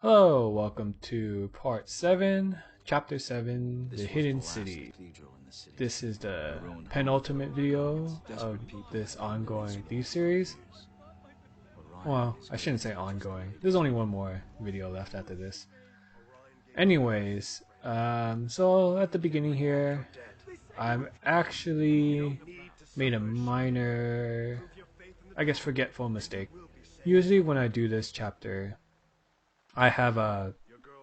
Hello, welcome to part 7, chapter 7, The Hidden City. This is the penultimate video of this ongoing Thief series. Well, I shouldn't say ongoing. There's only one more video left after this. Anyways, so at the beginning here, I'm actually made a minor, I guess, forgetful mistake. Usually when I do this chapter, I have a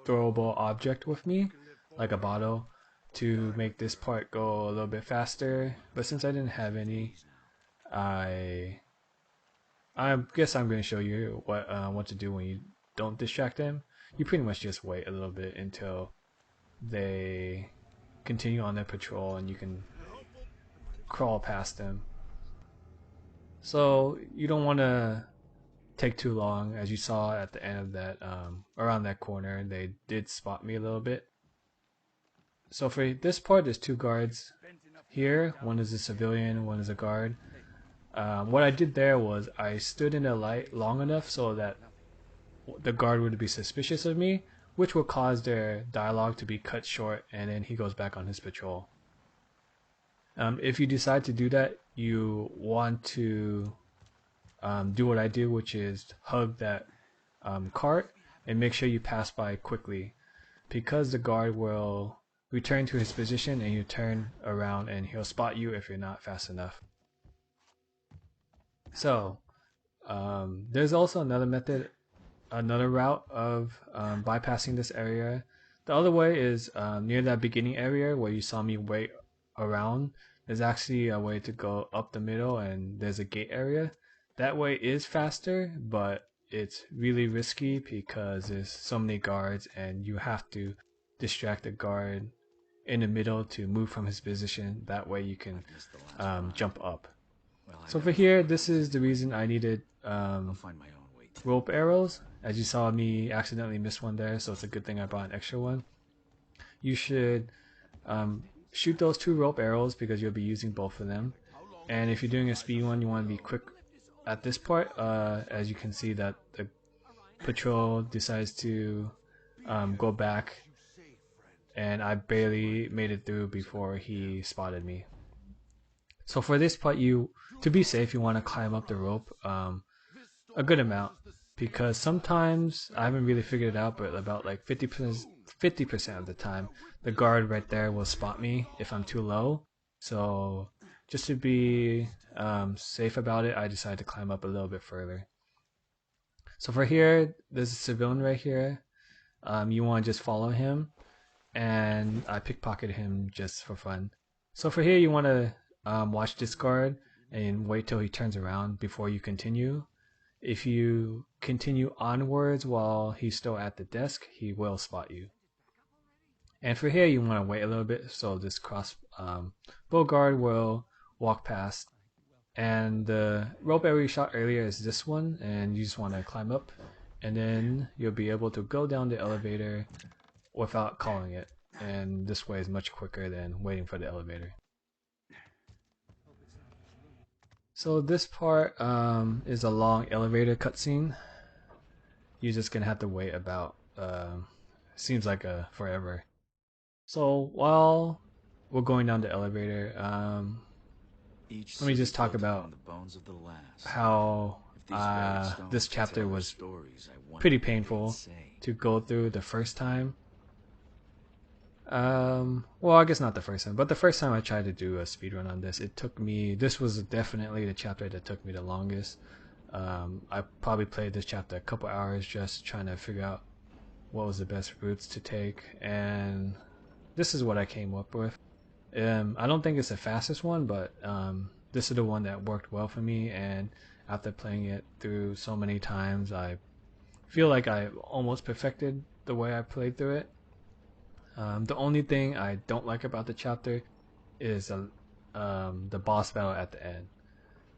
throwable object with me, like a bottle, to make this part go a little bit faster. But since I didn't have any, I I guess I'm going to show you what to do when you don't distract them. You pretty much just wait a little bit until they continue on their patrol and you can crawl past them. So you don't want to take too long. As you saw at the end of that, around that corner, they did spot me a little bit. So for this part, there's two guards here. One is a civilian, one is a guard. What I did there was I stood in the light long enough so that the guard would be suspicious of me, which will cause their dialogue to be cut short, and then he goes back on his patrol. If you decide to do that, you want to do what I do, which is hug that cart and make sure you pass by quickly, because the guard will return to his position and you turn around and he'll spot you if you're not fast enough. So there's also another method, another route of bypassing this area. The other way is near that beginning area where you saw me wait around. There's actually a way to go up the middle and there's a gate area. That way is faster, but it's really risky because there's so many guards and you have to distract the guard in the middle to move from his position. That way you can jump up. So for here, this is the reason I needed rope arrows. As you saw me accidentally miss one there, so it's a good thing I bought an extra one. You should shoot those two rope arrows because you'll be using both of them. And if you're doing a speed one, you want to be quick at this part. As you can see that the patrol decides to go back, and I barely made it through before he spotted me. So for this part, to be safe, you want to climb up the rope a good amount, because sometimes I haven't really figured it out, but about like 50% of the time, the guard right there will spot me if I'm too low. So just to be safe about it, I decided to climb up a little bit further. So for here, there's a civilian right here. You want to just follow him, and I pickpocketed him just for fun. So for here, you want to watch this guard and wait till he turns around before you continue. If you continue onwards while he's still at the desk, he will spot you. And for here, you want to wait a little bit so this bow guard will walk past. And the rope arrow you shot earlier is this one, and you just want to climb up, and then you'll be able to go down the elevator without calling it. And this way is much quicker than waiting for the elevator. So this part is a long elevator cutscene. You're just gonna have to wait about seems like forever. So while we're going down the elevator, let me just talk about how this chapter was pretty painful to go through the first time. Well, I guess not the first time, but the first time I tried to do a speedrun on this, this was definitely the chapter that took me the longest. I probably played this chapter a couple hours just trying to figure out what was the best routes to take, and this is what I came up with. I don't think it's the fastest one, but this is the one that worked well for me, and after playing it through so many times, I feel like I almost perfected the way I played through it. The only thing I don't like about the chapter is the boss battle at the end.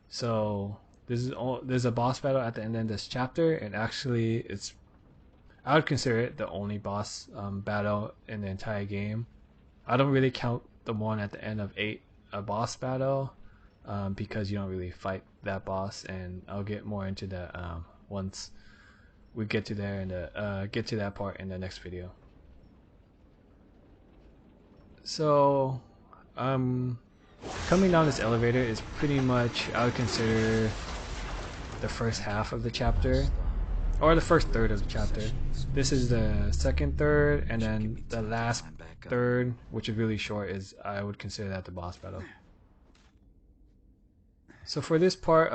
So there's a boss battle at the end of this chapter, and actually I would consider it the only boss battle in the entire game. I don't really count the one at the end of 8 a boss battle because you don't really fight that boss, and I'll get more into that once we get to there and get to that part in the next video. So, coming down this elevator is pretty much, I would consider, the first half of the chapter, or the first third of the chapter. This is the second third, and then the last third, which is really short, is, I would consider that the boss battle. So for this part,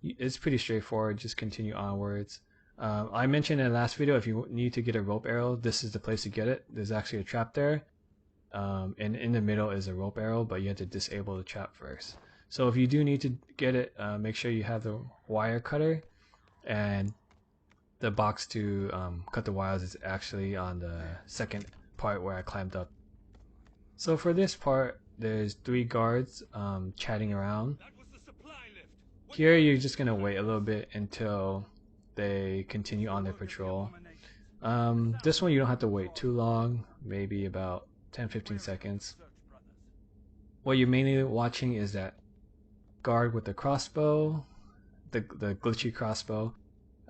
it's pretty straightforward. Just continue onwards. I mentioned in the last video, if you need to get a rope arrow, this is the place to get it. There's actually a trap there, and in the middle is a rope arrow, but you have to disable the trap first. So if you do need to get it, make sure you have the wire cutter, and the box to cut the wires is actually on the second part where I climbed up. So for this part, there's 3 guards chatting around. Here you're just gonna wait a little bit until they continue on their patrol. This one you don't have to wait too long, maybe about 10-15 seconds. What you're mainly watching is that guard with the crossbow, the glitchy crossbow.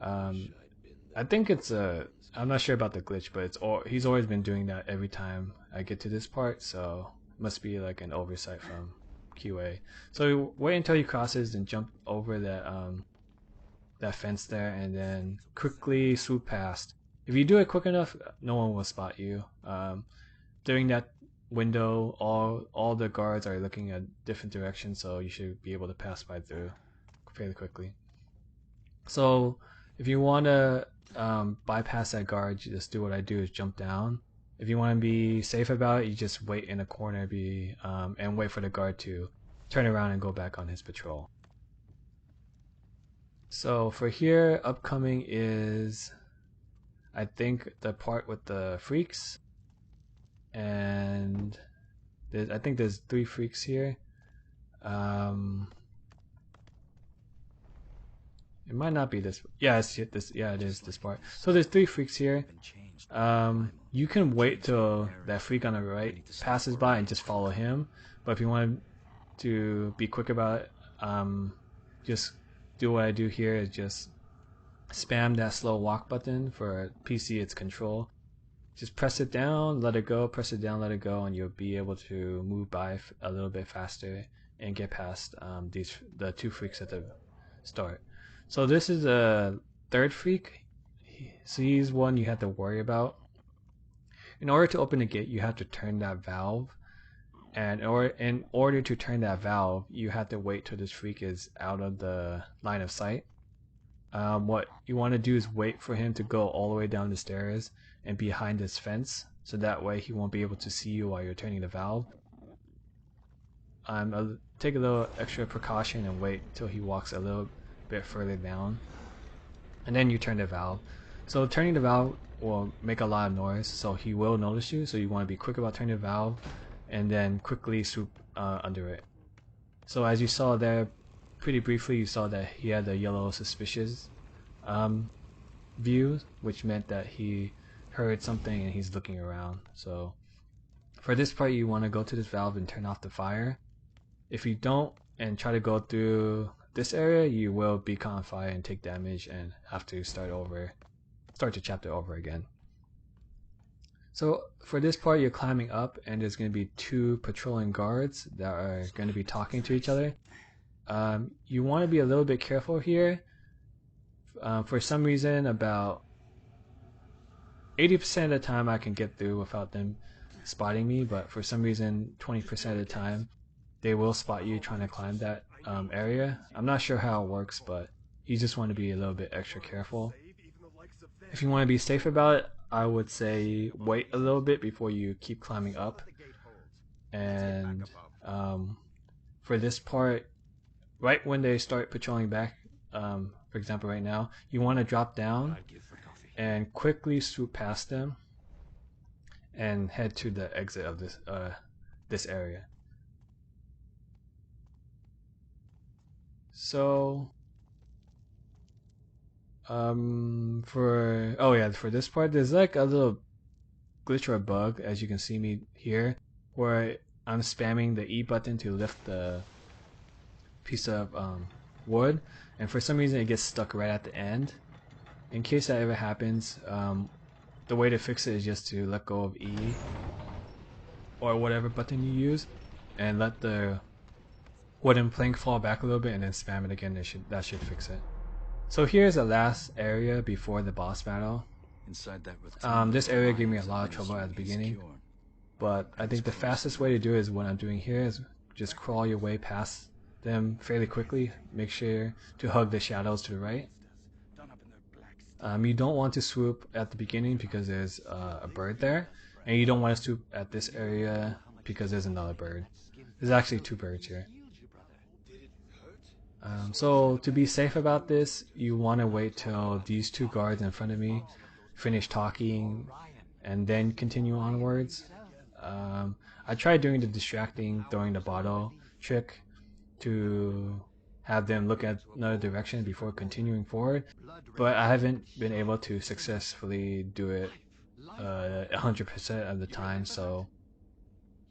I think it's I'm not sure about the glitch, but he's always been doing that every time I get to this part, so it must be like an oversight from QA. So wait until he crosses and jump over that fence there, and then quickly swoop past. If you do it quick enough, no one will spot you. During that window, all the guards are looking at different directions, so you should be able to pass by through fairly quickly. So if you want to bypass that guard, you just do what I do, is jump down. If you want to be safe about it, you just wait in a corner, and wait for the guard to turn around and go back on his patrol. So for here, upcoming is, I think, the part with the freaks, and I think there's 3 freaks here. It might not be this. Yeah, yeah, it is this part. So there's 3 freaks here. You can wait till that freak on the right passes by and just follow him. But if you want to be quick about it, just do what I do here, is just spam that slow walk button. For PC, it's control. Just press it down, let it go, press it down, let it go, and you'll be able to move by a little bit faster and get past the 2 freaks at the start. So this is the 3rd freak. So he's one you have to worry about. In order to open the gate, you have to turn that valve, and in order to turn that valve, you have to wait till this freak is out of the line of sight. What you want to do is wait for him to go all the way down the stairs and behind this fence, so that way he won't be able to see you while you're turning the valve. Take a little extra precaution and wait till he walks a little bit further down, and then you turn the valve. So turning the valve will make a lot of noise, so he will notice you, so you want to be quick about turning the valve and then quickly swoop under it. So as you saw there, pretty briefly, you saw that he had the yellow suspicious view, which meant that he heard something and he's looking around. So for this part, you want to go to this valve and turn off the fire. If you don't and try to go through this area, you will be caught on fire and take damage and have to start the chapter over again. So for this part, you're climbing up, and there's going to be 2 patrolling guards that are going to be talking to each other. You want to be a little bit careful here. For some reason, about 80% of the time I can get through without them spotting me, but for some reason 20% of the time they will spot you trying to climb that area. I'm not sure how it works, but you just want to be a little bit extra careful. If you want to be safe about it, I would say wait a little bit before you keep climbing up. And for this part, right when they start patrolling back, for example right now, you want to drop down and quickly swoop past them and head to the exit of this area. So for this part, there's like a little glitch or a bug, as you can see me here, where I'm spamming the E button to lift the piece of wood, and for some reason it gets stuck right at the end. in case that ever happens, the way to fix it is just to let go of E or whatever button you use and let the wooden plank fall back a little bit and then spam it again. That should fix it. So here's the last area before the boss battle. This area gave me a lot of trouble at the beginning, but I think the fastest way to do it is what I'm doing here is just crawl your way past them fairly quickly. Make sure to hug the shadows to the right. You don't want to swoop at the beginning because there's a bird there, and you don't want to swoop at this area because there's another bird. There's actually two birds here. So to be safe about this, you want to wait till these two guards in front of me finish talking and then continue onwards. I tried doing the distracting throwing the bottle trick to have them look at another direction before continuing forward, but I haven't been able to successfully do it 100% of the time, so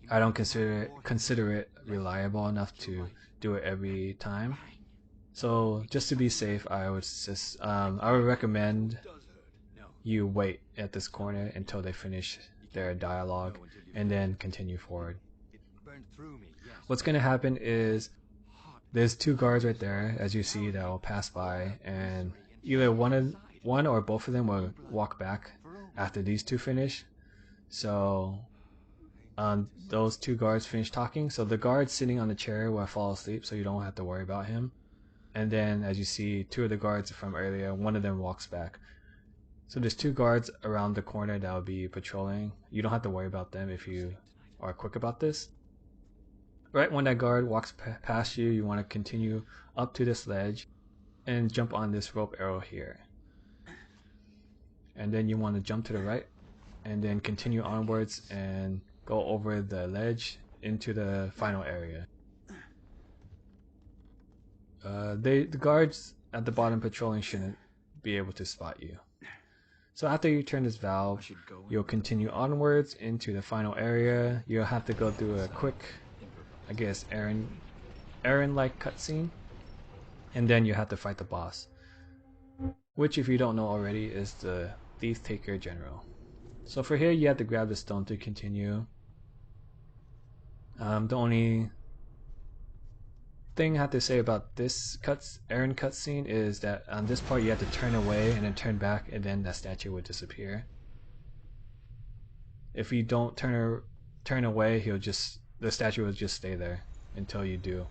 I don't consider it reliable enough to do it every time. So just to be safe, I would recommend you wait at this corner until they finish their dialogue and then continue forward. What's going to happen is there's two guards right there, as you see, that will pass by, and either one or both of them will walk back after these two finish. So those two guards finish talking, so the guard sitting on the chair will fall asleep, so you don't have to worry about him. And then, as you see, two of the guards from earlier, one of them walks back. So there's two guards around the corner that will be patrolling. You don't have to worry about them if you are quick about this. Right when that guard walks past you, you want to continue up to this ledge and jump on this rope arrow here. And then you want to jump to the right and then continue onwards and go over the ledge into the final area. The guards at the bottom patrolling shouldn't be able to spot you. So after you turn this valve, you'll continue onwards into the final area. You'll have to go through a quick, I guess, Aaron-like cutscene, and then you have to fight the boss, which, if you don't know already, is the Thief Taker General. So for here, you have to grab the stone to continue. The only thing I have to say about this Aaron cutscene is that on this part you have to turn away and then turn back, and then that statue would disappear. If you don't turn away, the statue will just stay there until you do.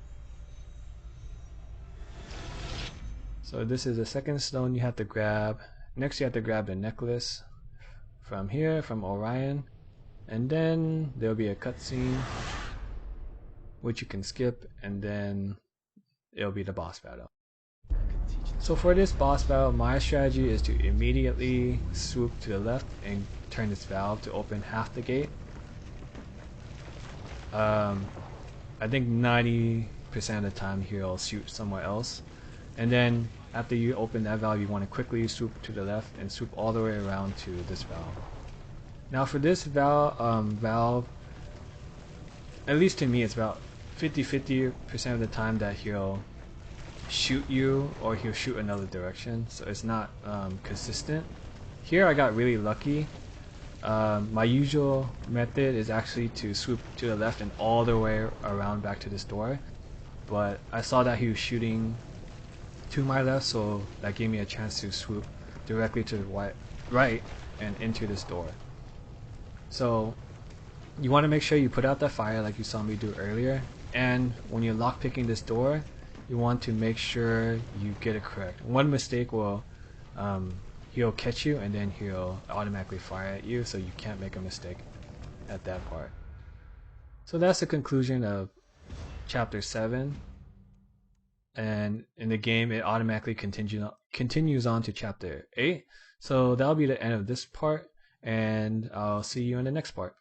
So this is the second stone you have to grab. Next you have to grab the necklace from here, from Orion, and then there'll be a cutscene which you can skip, and then it'll be the boss battle. So for this boss battle, my strategy is to immediately swoop to the left and turn this valve to open half the gate. I think 90% of the time he'll shoot somewhere else, and then after you open that valve, you want to quickly swoop to the left and swoop all the way around to this valve. Now for this valve, at least to me, it's about 50% of the time that he'll shoot you or he'll shoot another direction, so it's not consistent. Here I got really lucky. My usual method is actually to swoop to the left and all the way around back to this door, but I saw that he was shooting to my left, so that gave me a chance to swoop directly to the right and into this door. So you want to make sure you put out that fire like you saw me do earlier, and when you're lockpicking this door, you want to make sure you get it correct. One mistake will he'll catch you and then he'll automatically fire at you, so you can't make a mistake at that part. So that's the conclusion of chapter 7, and in the game it automatically continues on to chapter 8. So that'll be the end of this part, and I'll see you in the next part.